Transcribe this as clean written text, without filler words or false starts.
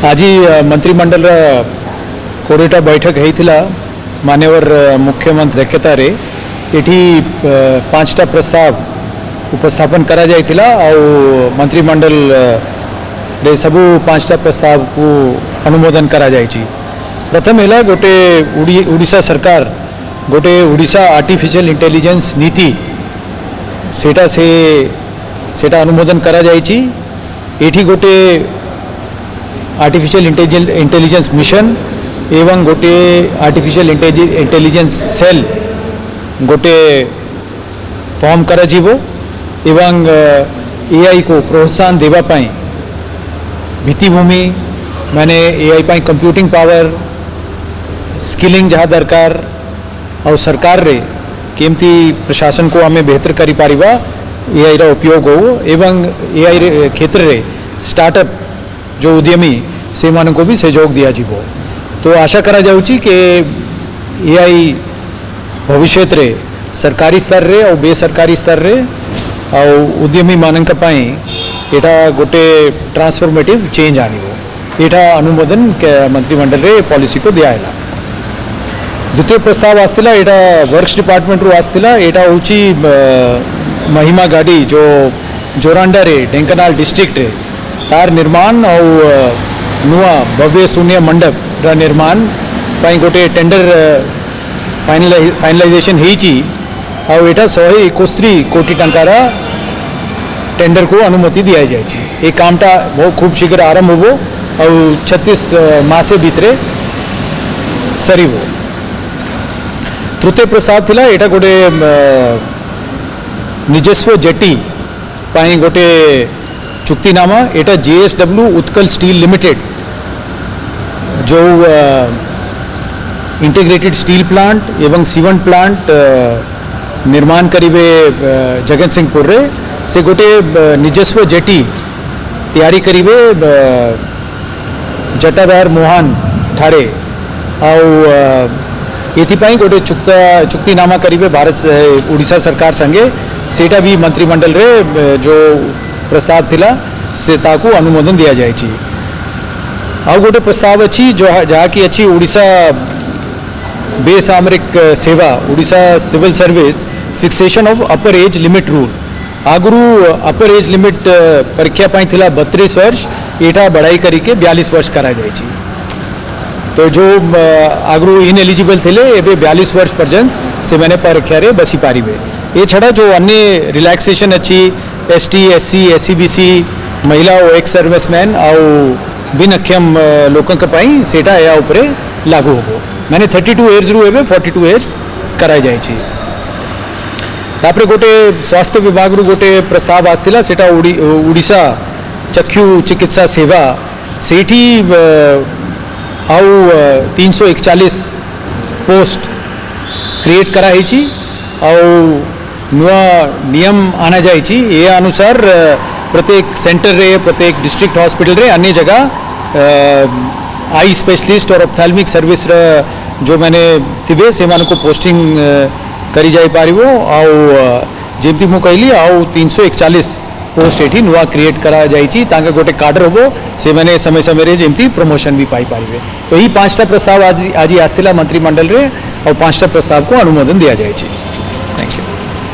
आज मंत्रिमंडल कोड़ेटा बैठक होता मान्यवर मुख्यमंत्री अध्यक्षता रे एठी 5टा प्रस्ताव उपस्थापन करा जाइतिला और मंत्रिमंडल रे सबू 5टा प्रस्ताव को अनुमोदन करा जाइछि। प्रथम है गोटे उड़ीसा सरकार गोटे उड़ीसा आर्टिफिशियल इंटेलिजेंस नीति सेटा अनुमोदन करा जाइछि। एठी गोटे आर्टिफिशियल इंटेलिजेंस मिशन एवं गोटे आर्टिफिशियल इंटेलिजेंस सेल गोटे फॉर्म करा जीवो एवं एआई को प्रोत्साहन देवा पाई भित्तिभूमि माने एआई पाई कंप्यूटिंग पावर स्किलिंग जहाँ दरकार और सरकार रे केमती प्रशासन को आमे बेहतर करी पारिबा एआई रा उपयोग हो एवं एआई रे क्षेत्र रे स्टार्टअप जो उद्यमी से मान को भी सहयोग दिया जीवो। तो आशा करा जाउची कि एआई भविष्य रे सरकारी स्तर रे और बेसरकारी स्तर रे और उद्यमी मानक पाई एटा गोटे ट्रांसफॉर्मेटिव चेंज आनिबो। एटा अनुमोदन मंत्रिमंडल रे पॉलिसी को दिया है। द्वितीय प्रस्ताव आसला एटा वर्क्स डिपार्टमेंट रू आसला एटा होची महिमा गाड़ी जो जोरांडा रे ढेंकानाल डिस्ट्रिक्ट रे तार निर्माण और नुआ भव्य शून्य मंडप रा निर्माण पाई गोटे टेंडर फाइनलाइजेशन होईची और एटा 161 कोटी टंकार टेंडर को अनुमति दिया जाए। ये कामटा बहुत खूब शीघ्र आरंभ हो और 36 मासे भीतर सरीब। तृतीय प्रस्ताव थिला एटा गोटे निजस्व जेटी पाई गोटे चुक्तिनामा एटा JSW उत्कल स्टील लिमिटेड जो इंटीग्रेटेड स्टील प्लांट एवं सीमेंट प्लांट निर्माण करीबे जगत सिंहपुर रे से गोटे निजस्व जेटी तैयारी करीबे जटाधार मोहन ठाड़े और एथिपाई गोटे चुक्तिनामा करीबे भारत उड़ीसा सरकार संगे सेटा भी मंत्रिमंडल रे जो प्रस्ताव थिला से ताकू अनुमोदन दिया जाए। आउ गोटे प्रस्ताव अच्छी जो जहाँ की अच्छी उड़ीसा बेसामरिक सेवा Orissa civil service fixation of upper age limit rule आगुरु अपर एज लिमिट परीक्षा पाई थिला 32 वर्ष एटा बढ़ाई करी के 42 वर्ष करा जाए। तो जो आगुरु इन एलिजिबल थे एबे 42 वर्ष पर्यंत से मैंने परीक्षा रे बसी पारिबे। ये छड़ा जो अन्य रिलैक्सेशन अच्छी ST SC SCBC महिला और एक्स सर्विसमैन और बिन अक्षम लोकन का पाई सेटा या ऊपर लागू हो मैंने 32 इयर्स रू एबे 42 इयर्स कराई जाए। तापरे गोटे स्वास्थ्य विभाग रू गोटे प्रस्ताव आसला सेटा उड़ीसा चक्षु चिकित्सा सेवा सेठी आउ 341 पोस्ट क्रिएट कराई और नुआ नियम आना जाइए। ये अनुसार प्रत्येक सेंटर रे प्रत्येक डिस्ट्रिक्ट हॉस्पिटल रे अन्य जगह आई स्पेशलिस्ट और ऑप्थेल्मिक सर्विस जो मैंने थिबे से मान को पोस्टिंग करी जाई पारिबो और जेमती मु कहली आउ 341 पोस्ट एठी नुआ क्रिएट करा जाइए ताके गोटे कार्डर होबो से मैंने समय समय रे जेमती प्रमोशन भी पाई पारिबे। तो यही 5टा प्रस्ताव आज आसला मंत्रिमंडल रे और 5टा प्रस्ताव को अनुमोदन दिया जाए।